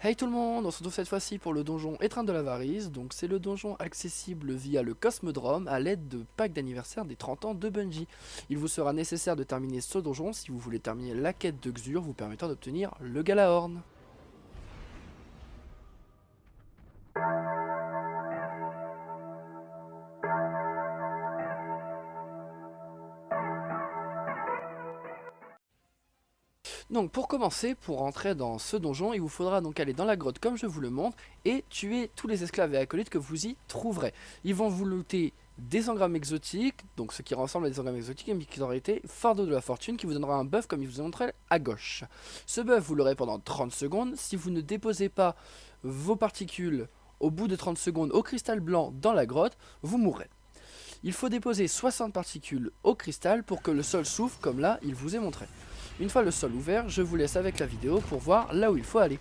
Hey tout le monde, on se retrouve cette fois-ci pour le donjon Étreinte de l'Avarice. Donc c'est le donjon accessible via le Cosmodrome à l'aide de pack d'anniversaire des 30 ans de Bungie. Il vous sera nécessaire de terminer ce donjon si vous voulez terminer la quête de Xur vous permettant d'obtenir le Galahorn. Donc pour commencer, pour rentrer dans ce donjon, il vous faudra donc aller dans la grotte comme je vous le montre et tuer tous les esclaves et acolytes que vous y trouverez. Ils vont vous looter des engrammes exotiques, donc ce qui ressemble à des engrammes exotiques, et qui aura été fardeau de la fortune qui vous donnera un buff comme il vous a montré à gauche. Ce buff vous l'aurez pendant 30 secondes, si vous ne déposez pas vos particules au bout de 30 secondes au cristal blanc dans la grotte, vous mourrez. Il faut déposer 60 particules au cristal pour que le sol s'ouvre comme là il vous est montré. Une fois le sol ouvert, je vous laisse avec la vidéo pour voir là où il faut aller.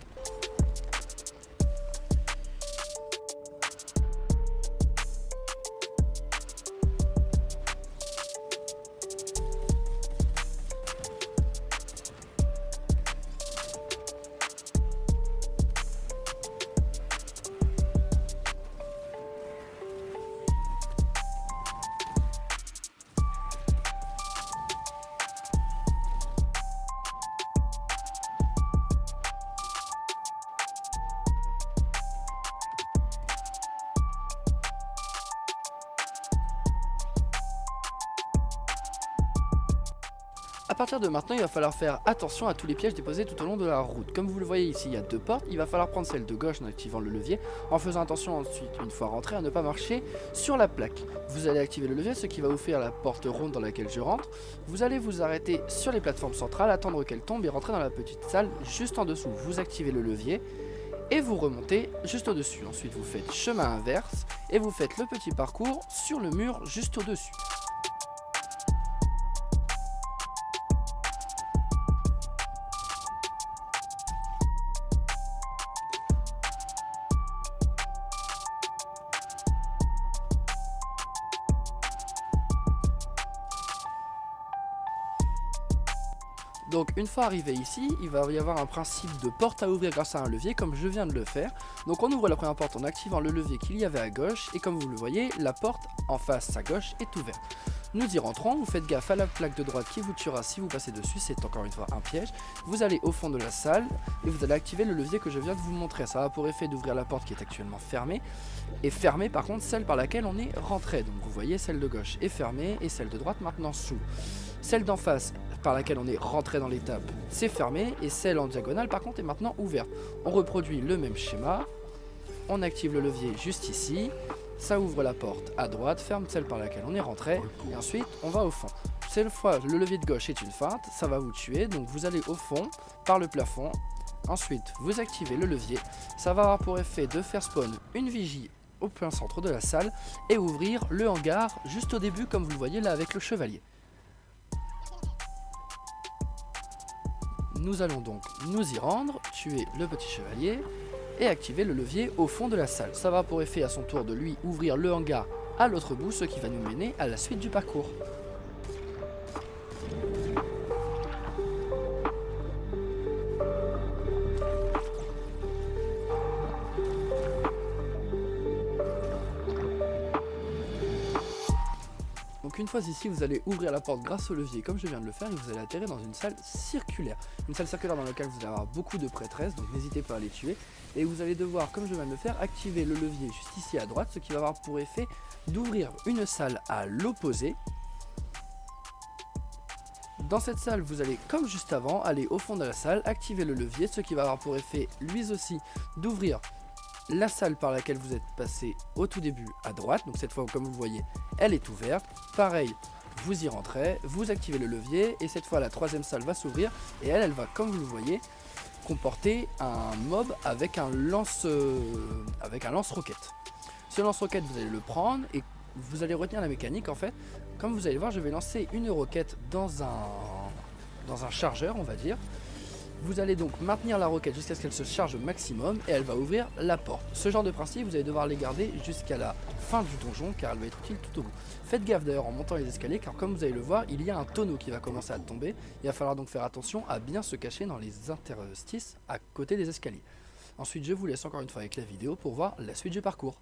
A partir de maintenant, il va falloir faire attention à tous les pièges déposés tout au long de la route. Comme vous le voyez ici, il y a deux portes. Il va falloir prendre celle de gauche en activant le levier, en faisant attention ensuite, une fois rentré, à ne pas marcher sur la plaque. Vous allez activer le levier, ce qui va ouvrir la porte ronde dans laquelle je rentre. Vous allez vous arrêter sur les plateformes centrales, attendre qu'elle tombe et rentrer dans la petite salle juste en dessous. Vous activez le levier et vous remontez juste au-dessus. Ensuite, vous faites chemin inverse et vous faites le petit parcours sur le mur juste au-dessus. Donc une fois arrivé ici, il va y avoir un principe de porte à ouvrir grâce à un levier comme je viens de le faire. Donc on ouvre la première porte en activant le levier qu'il y avait à gauche et comme vous le voyez, la porte en face à gauche est ouverte. Nous y rentrons, vous faites gaffe à la plaque de droite qui vous tuera si vous passez dessus, c'est encore une fois un piège. Vous allez au fond de la salle et vous allez activer le levier que je viens de vous montrer. Ça a pour effet d'ouvrir la porte qui est actuellement fermée et fermer par contre celle par laquelle on est rentré. Donc vous voyez, celle de gauche est fermée et celle de droite maintenant s'ouvre. Celle d'en face par laquelle on est rentré dans l'étape, c'est fermé et celle en diagonale par contre est maintenant ouverte. On reproduit le même schéma, on active le levier juste ici, ça ouvre la porte à droite, ferme celle par laquelle on est rentré et ensuite on va au fond. Cette fois le levier de gauche est une feinte, ça va vous tuer, donc vous allez au fond par le plafond, ensuite vous activez le levier, ça va avoir pour effet de faire spawn une vigie au plein centre de la salle et ouvrir le hangar juste au début comme vous le voyez là avec le chevalier. Nous allons donc nous y rendre, tuer le petit chevalier et activer le levier au fond de la salle. Ça va pour effet à son tour de lui ouvrir le hangar à l'autre bout, ce qui va nous mener à la suite du parcours. Donc une fois ici, vous allez ouvrir la porte grâce au levier comme je viens de le faire et vous allez atterrir dans une salle circulaire. Une salle circulaire dans laquelle vous allez avoir beaucoup de prêtresses, donc n'hésitez pas à les tuer. Et vous allez devoir, comme je viens de le faire, activer le levier juste ici à droite, ce qui va avoir pour effet d'ouvrir une salle à l'opposé. Dans cette salle, vous allez, comme juste avant, aller au fond de la salle, activer le levier, ce qui va avoir pour effet, lui aussi, d'ouvrir la salle par laquelle vous êtes passé au tout début à droite, donc cette fois comme vous le voyez elle est ouverte, pareil vous y rentrez, vous activez le levier et cette fois la troisième salle va s'ouvrir et elle va comme vous le voyez comporter un mob avec un lance-roquette. Ce lance-roquette vous allez le prendre et vous allez retenir la mécanique en fait, comme vous allez voir je vais lancer une roquette dans un chargeur on va dire. Vous allez donc maintenir la roquette jusqu'à ce qu'elle se charge au maximum et elle va ouvrir la porte. Ce genre de principe, vous allez devoir les garder jusqu'à la fin du donjon car elle va être utile tout au bout. Faites gaffe d'ailleurs en montant les escaliers car comme vous allez le voir, il y a un tonneau qui va commencer à tomber. Il va falloir donc faire attention à bien se cacher dans les interstices à côté des escaliers. Ensuite je vous laisse encore une fois avec la vidéo pour voir la suite du parcours.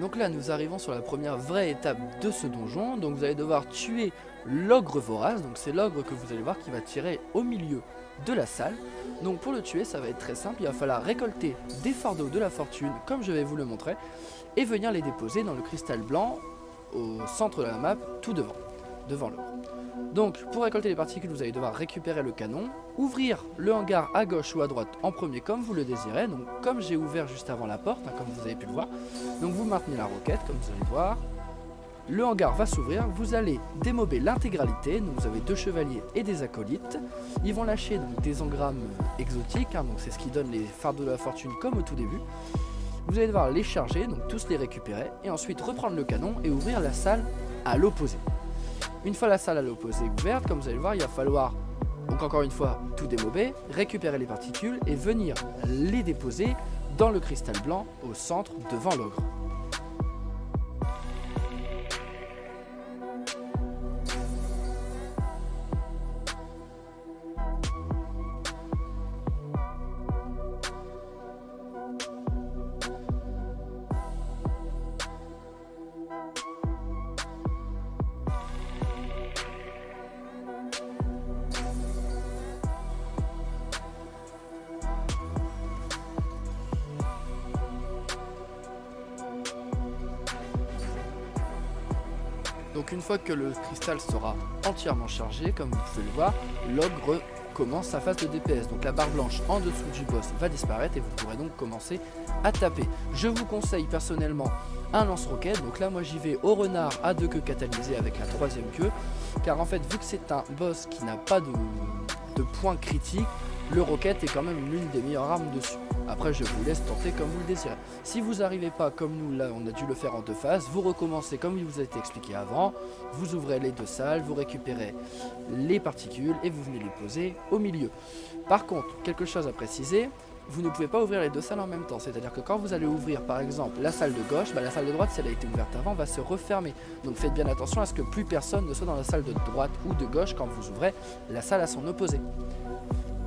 Donc là nous arrivons sur la première vraie étape de ce donjon. Donc vous allez devoir tuer l'ogre vorace. Donc c'est l'ogre que vous allez voir qui va tirer au milieu de la salle. Donc pour le tuer ça va être très simple. Il va falloir récolter des fardeaux de la fortune comme je vais vous le montrer. Et venir les déposer dans le cristal blanc au centre de la map tout devant l'ogre. Donc pour récolter les particules vous allez devoir récupérer le canon, ouvrir le hangar à gauche ou à droite en premier comme vous le désirez, donc comme j'ai ouvert juste avant la porte, comme vous avez pu le voir. Donc vous maintenez la roquette comme vous allez voir, le hangar va s'ouvrir, vous allez démober l'intégralité, donc vous avez 2 chevaliers et des acolytes, ils vont lâcher donc, des engrammes exotiques, donc c'est ce qui donne les fardeaux de la fortune comme au tout début. Vous allez devoir les charger, donc tous les récupérer, et ensuite reprendre le canon et ouvrir la salle à l'opposé. Une fois la salle à l'opposé ouverte, comme vous allez le voir, il va falloir, donc encore une fois, tout démober, récupérer les particules et venir les déposer dans le cristal blanc au centre devant l'ogre. Donc une fois que le cristal sera entièrement chargé, comme vous pouvez le voir, l'ogre commence sa phase de DPS. Donc la barre blanche en dessous du boss va disparaître et vous pourrez donc commencer à taper. Je vous conseille personnellement un lance-roquette. Donc là moi j'y vais au renard à 2 queues catalysées avec la 3e queue. Car en fait vu que c'est un boss qui n'a pas de points critiques, le roquette est quand même l'une des meilleures armes dessus. Après je vous laisse tenter comme vous le désirez. Si vous n'arrivez pas comme nous, là on a dû le faire en 2 phases, vous recommencez comme il vous a été expliqué avant, vous ouvrez les 2 salles, vous récupérez les particules et vous venez les poser au milieu. Par contre, quelque chose à préciser, vous ne pouvez pas ouvrir les 2 salles en même temps, c'est-à-dire que quand vous allez ouvrir par exemple la salle de gauche, la salle de droite si elle a été ouverte avant va se refermer. Donc faites bien attention à ce que plus personne ne soit dans la salle de droite ou de gauche quand vous ouvrez la salle à son opposé.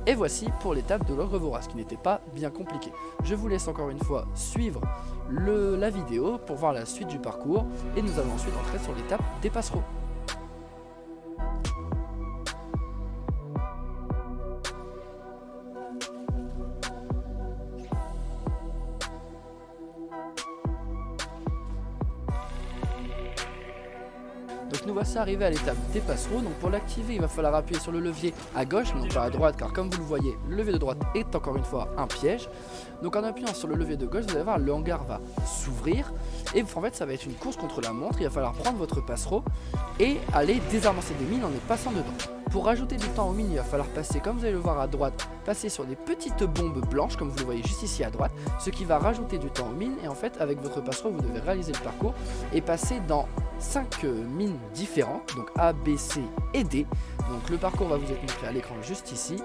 Et voici pour l'étape de l'ogre vorace qui n'était pas bien compliquée. Je vous laisse encore une fois suivre la vidéo pour voir la suite du parcours et nous allons ensuite entrer sur l'étape des passereaux. Donc nous voici arrivés à l'étape des passereaux. Donc pour l'activer il va falloir appuyer sur le levier à gauche, non pas à droite, car comme vous le voyez le levier de droite est encore une fois un piège. Donc en appuyant sur le levier de gauche vous allez voir le hangar va s'ouvrir et en fait ça va être une course contre la montre. Il va falloir prendre votre passereau et aller désamorcer des mines en les passant dedans. Pour rajouter du temps aux mines il va falloir passer, comme vous allez le voir à droite, passer sur des petites bombes blanches comme vous le voyez juste ici à droite, ce qui va rajouter du temps aux mines. Et en fait avec votre passereau vous devez réaliser le parcours et passer dans 5 mines différentes, donc A, B, C et D. Donc le parcours va vous être montré à l'écran juste ici.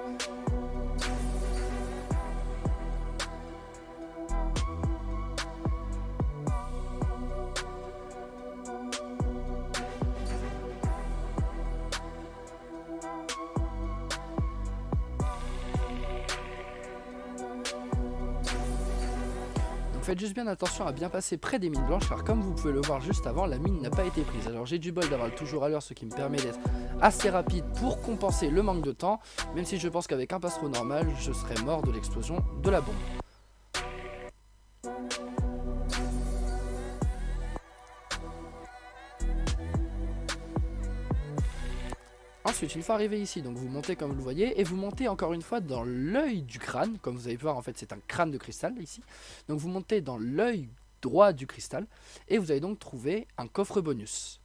Faites juste bien attention à bien passer près des mines blanches car comme vous pouvez le voir juste avant, la mine n'a pas été prise. Alors j'ai du bol d'avoir le toujours à l'heure, ce qui me permet d'être assez rapide pour compenser le manque de temps, même si je pense qu'avec un passereau normal, je serais mort de l'explosion de la bombe. Ensuite, une fois arrivé ici, donc vous montez comme vous le voyez, et vous montez encore une fois dans l'œil du crâne. Comme vous allez voir, en fait, c'est un crâne de cristal ici. Donc vous montez dans l'œil droit du cristal, et vous allez donc trouver un coffre bonus.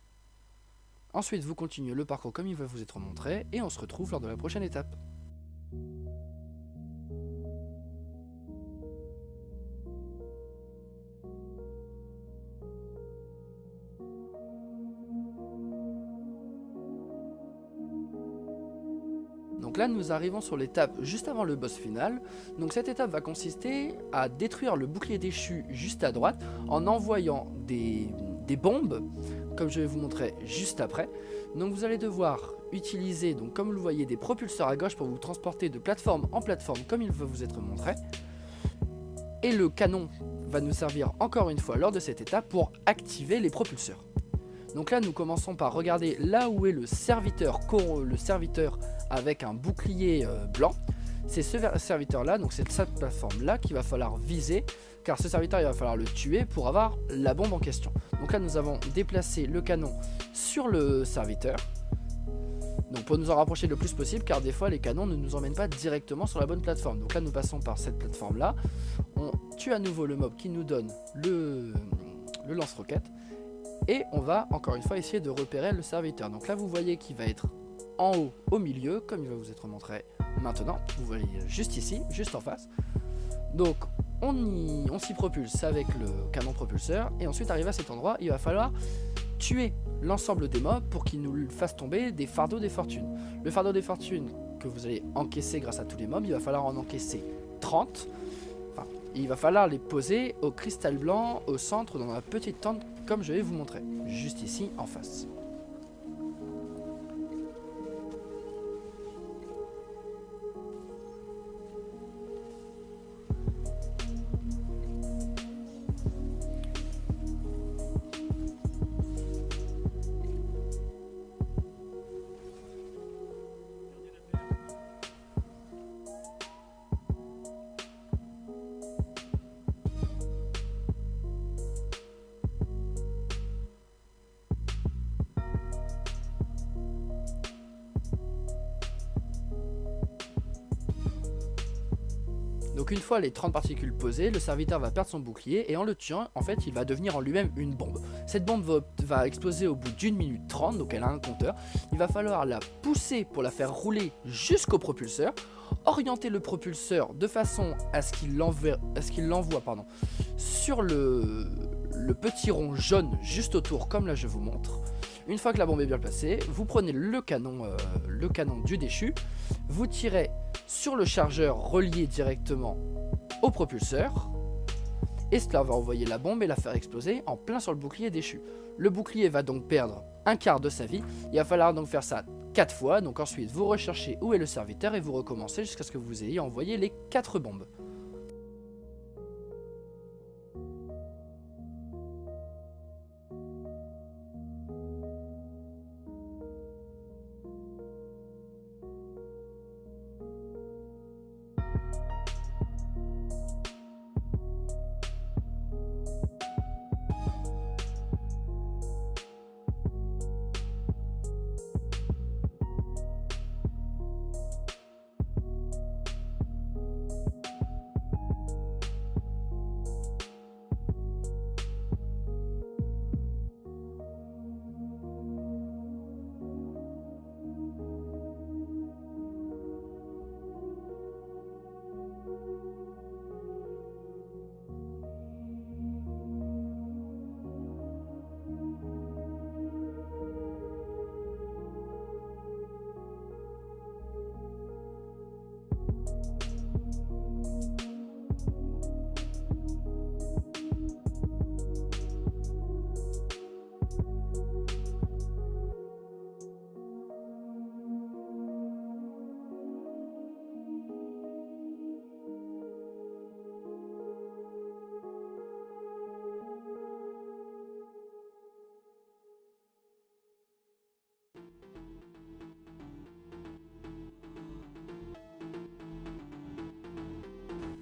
Ensuite, vous continuez le parcours comme il va vous être montré, et on se retrouve lors de la prochaine étape. Donc là nous arrivons sur l'étape juste avant le boss final. Donc cette étape va consister à détruire le bouclier déchu juste à droite en envoyant des bombes, comme je vais vous montrer juste après. Donc vous allez devoir utiliser, donc comme vous le voyez, des propulseurs à gauche pour vous transporter de plateforme en plateforme comme il va vous être montré. Et le canon va nous servir encore une fois lors de cette étape pour activer les propulseurs. Donc là nous commençons par regarder là où est le serviteur avec un bouclier blanc. C'est ce serviteur là, donc c'est cette plateforme là qu'il va falloir viser, car ce serviteur il va falloir le tuer pour avoir la bombe en question. Donc là nous avons déplacé le canon sur le serviteur, donc pour nous en rapprocher le plus possible, car des fois les canons ne nous emmènent pas directement sur la bonne plateforme. Donc là nous passons par cette plateforme là, on tue à nouveau le mob qui nous donne le lance-roquette, et on va encore une fois essayer de repérer le serviteur. Donc là vous voyez qu'il va être en haut au milieu, comme il va vous être montré maintenant. Vous voyez juste ici, juste en face. Donc on s'y propulse avec le canon propulseur, et ensuite arrivé à cet endroit il va falloir tuer l'ensemble des mobs pour qu'ils nous fassent tomber des fardeaux des fortunes. Le fardeau des fortunes que vous allez encaisser grâce à tous les mobs, il va falloir en encaisser 30. Enfin, il va falloir les poser au cristal blanc au centre dans la petite tente comme je vais vous montrer, juste ici en face. Donc une fois les 30 particules posées, le serviteur va perdre son bouclier, et en le tuant, en fait, il va devenir en lui-même une bombe. Cette bombe va exploser au bout d'1 minute 30, donc elle a un compteur. Il va falloir la pousser pour la faire rouler jusqu'au propulseur, orienter le propulseur de façon à ce qu'il l'envoie sur le petit rond jaune juste autour, comme là je vous montre. Une fois que la bombe est bien placée, vous prenez le canon du déchu, vous tirez sur le chargeur relié directement au propulseur, et cela va envoyer la bombe et la faire exploser en plein sur le bouclier déchu. Le bouclier va donc perdre un quart de sa vie. Il va falloir donc faire ça 4 fois, donc ensuite vous recherchez où est le serviteur et vous recommencez jusqu'à ce que vous ayez envoyé les 4 bombes.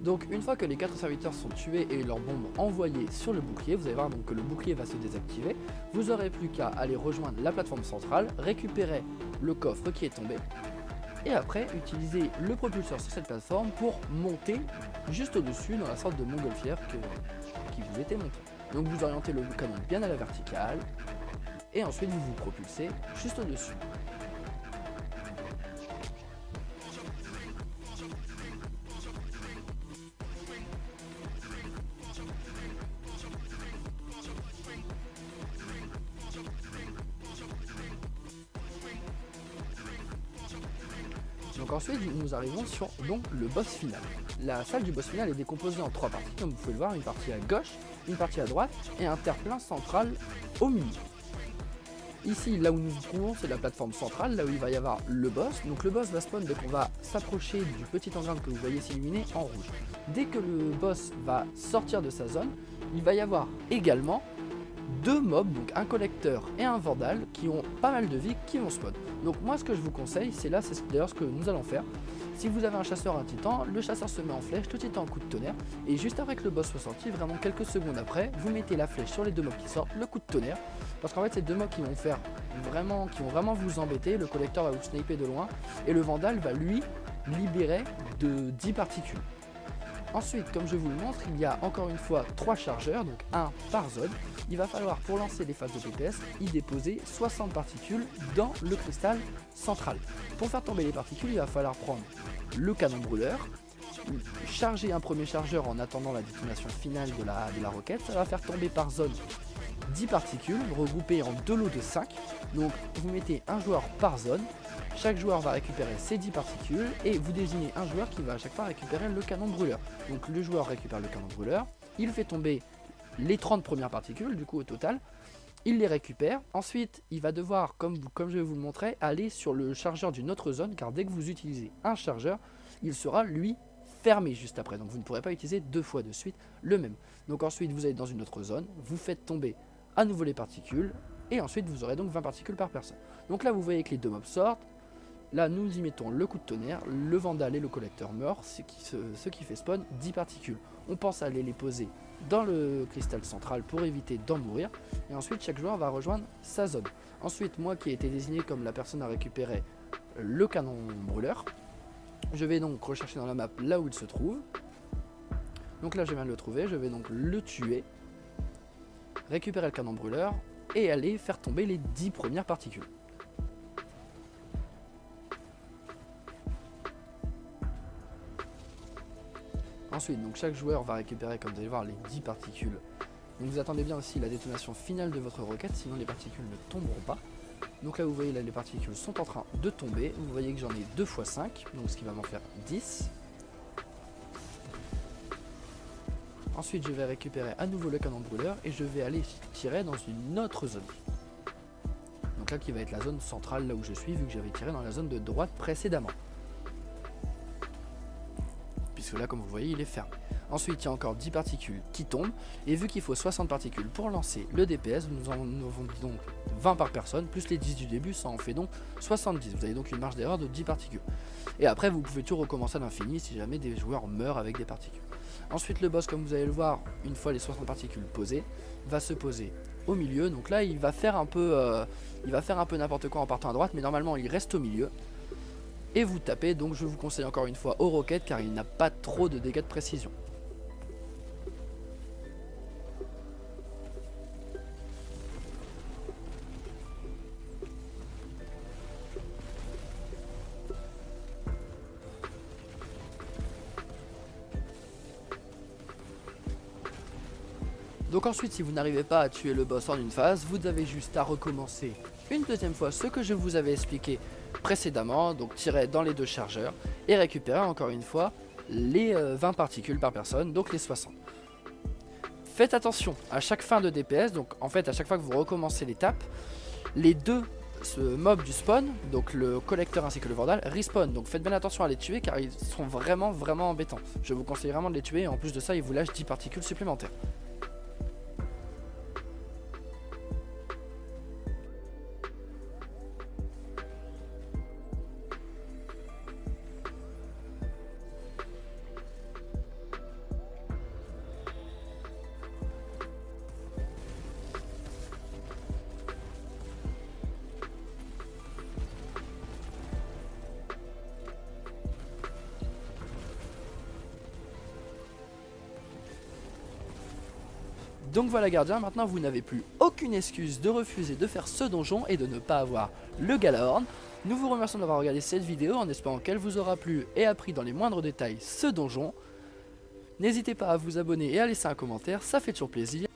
Donc une fois que les 4 serviteurs sont tués et leurs bombes envoyées sur le bouclier, vous allez voir donc que le bouclier va se désactiver. Vous n'aurez plus qu'à aller rejoindre la plateforme centrale, récupérer le coffre qui est tombé, et après utiliser le propulseur sur cette plateforme pour monter juste au-dessus dans la sorte de montgolfière qui vous était montée. Donc vous orientez le canon bien à la verticale, et ensuite vous vous propulsez juste au-dessus. Donc ensuite nous arrivons sur donc le boss final. La salle du boss final est décomposée en 3 parties, comme vous pouvez le voir, une partie à gauche, une partie à droite et un terre-plein central au milieu. Ici, là où nous nous trouvons, c'est la plateforme centrale, là où il va y avoir le boss. Donc le boss va spawn dès qu'on va s'approcher du petit engramme que vous voyez s'illuminer en rouge. Dès que le boss va sortir de sa zone, il va y avoir également 2 mobs, donc un collecteur et un vandal, qui ont pas mal de vie, qui vont spawn. Donc moi ce que je vous conseille, c'est d'ailleurs ce que nous allons faire. Si vous avez un chasseur, un titan, le chasseur se met en flèche, le titan en coup de tonnerre, et juste après que le boss soit sorti, vraiment quelques secondes après, vous mettez la flèche sur les 2 mobs qui sortent, le coup de tonnerre, parce qu'en fait c'est 2 mobs qui vont vraiment vous embêter. Le collecteur va vous sniper de loin, et le vandal va lui libérer de 10 particules. Ensuite, comme je vous le montre, il y a encore une fois 3 chargeurs, donc 1 par zone. Il va falloir, pour lancer les phases de DPS, y déposer 60 particules dans le cristal central. Pour faire tomber les particules, il va falloir prendre le canon brûleur, charger un premier chargeur en attendant la détonation finale de la roquette. Ça va faire tomber par zone 10 particules, regroupées en 2 lots de 5. Donc vous mettez un joueur par zone. Chaque joueur va récupérer ces 10 particules et vous désignez un joueur qui va à chaque fois récupérer le canon brûleur. Donc le joueur récupère le canon brûleur, il fait tomber les 30 premières particules du coup au total, il les récupère. Ensuite il va devoir, comme je vais vous le montrer, aller sur le chargeur d'une autre zone, car dès que vous utilisez un chargeur, il sera lui fermé juste après. Donc vous ne pourrez pas utiliser 2 fois de suite le même. Donc ensuite vous allez dans une autre zone, vous faites tomber à nouveau les particules et ensuite vous aurez donc 20 particules par personne. Donc là vous voyez que les 2 mobs sortent. Là nous y mettons le coup de tonnerre, le vandal et le collecteur meurent, ce qui fait spawn 10 particules. On pense à aller les poser dans le cristal central pour éviter d'en mourir. Et ensuite chaque joueur va rejoindre sa zone. Ensuite moi qui ai été désigné comme la personne à récupérer le canon brûleur, je vais donc rechercher dans la map là où il se trouve. Donc là je viens de le trouver, je vais donc le tuer, récupérer le canon brûleur et aller faire tomber les 10 premières particules. Ensuite, donc chaque joueur va récupérer, comme vous allez voir, les 10 particules. Donc vous attendez bien aussi la détonation finale de votre roquette, sinon les particules ne tomberont pas. Donc là vous voyez, là les particules sont en train de tomber. Vous voyez que j'en ai 2 x 5, donc ce qui va m'en faire 10. Ensuite je vais récupérer à nouveau le canon brûleur et je vais aller tirer dans une autre zone. Donc là qui va être la zone centrale, là où je suis, vu que j'avais tiré dans la zone de droite précédemment. Puisque là comme vous voyez il est fermé. Ensuite il y a encore 10 particules qui tombent, et vu qu'il faut 60 particules pour lancer le DPS, nous avons donc 20 par personne, plus les 10 du début, ça en fait donc 70. Vous avez donc une marge d'erreur de 10 particules. Et après vous pouvez toujours recommencer à l'infini si jamais des joueurs meurent avec des particules. Ensuite le boss, comme vous allez le voir, une fois les 60 particules posées, va se poser au milieu. Donc là il va faire un peu n'importe quoi en partant à droite, mais normalement il reste au milieu. Et vous tapez, donc je vous conseille encore une fois aux roquettes, car il n'a pas trop de dégâts de précision. Donc ensuite, si vous n'arrivez pas à tuer le boss en une phase, vous avez juste à recommencer une deuxième fois ce que je vous avais expliqué précédemment, donc tirer dans les 2 chargeurs et récupérer encore une fois les 20 particules par personne, donc les 60. Faites attention à chaque fin de DPS, donc en fait à chaque fois que vous recommencez l'étape, les 2 mobs du spawn, donc le collecteur ainsi que le vandal, respawn. Donc faites bien attention à les tuer, car ils sont vraiment embêtants. Je vous conseille vraiment de les tuer, et en plus de ça ils vous lâchent 10 particules supplémentaires. Donc voilà gardien, maintenant vous n'avez plus aucune excuse de refuser de faire ce donjon et de ne pas avoir le Gjallarhorn. Nous vous remercions d'avoir regardé cette vidéo en espérant qu'elle vous aura plu et appris dans les moindres détails ce donjon. N'hésitez pas à vous abonner et à laisser un commentaire, ça fait toujours plaisir.